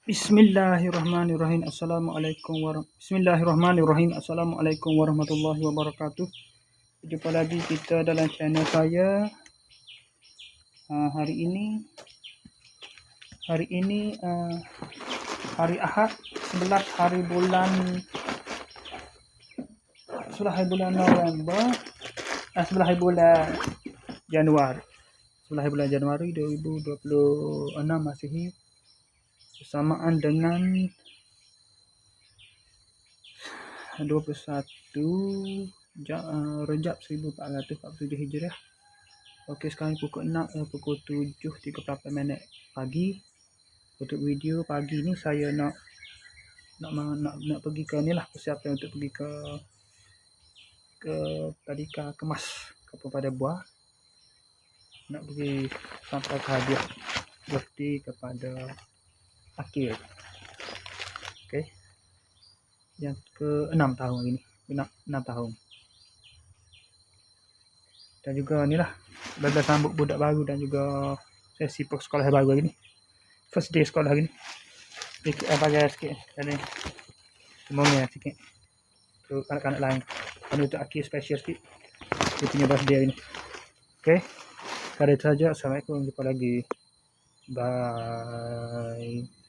Bismillahirrahmanirrahim. Warahmatullahi wabarakatuh. Jumpa lagi kita dalam channel saya. Hari ini hari Ahad 11 hari bulan November, 11 hari bulan Januari 2026 Masihi, bersamaan dengan 21 Rejab 1447 Hijriah. Okey, sekarang pukul 7.38 pagi. Untuk video pagi ni saya nak pergi ke ni lah, persiapan untuk pergi ke tadika kemas ke pada buah. Nak pergi sampai ke hadiah birthday kepada Akil. Okey. Yang ke-6 tahun ini. 6 tahun. Dan juga ni lah, belajar sambut budak baru dan juga sesi sekolah baru hari ni. First day sekolah hari ni. Sikit bagi sikit tadi. Semuanya sikit. Untuk anak-anak lain. Dan untuk Akil special sikit. Dia punya birthday hari ni. Okey. Sekadar itu saja. Assalamualaikum. Jumpa lagi. Bye.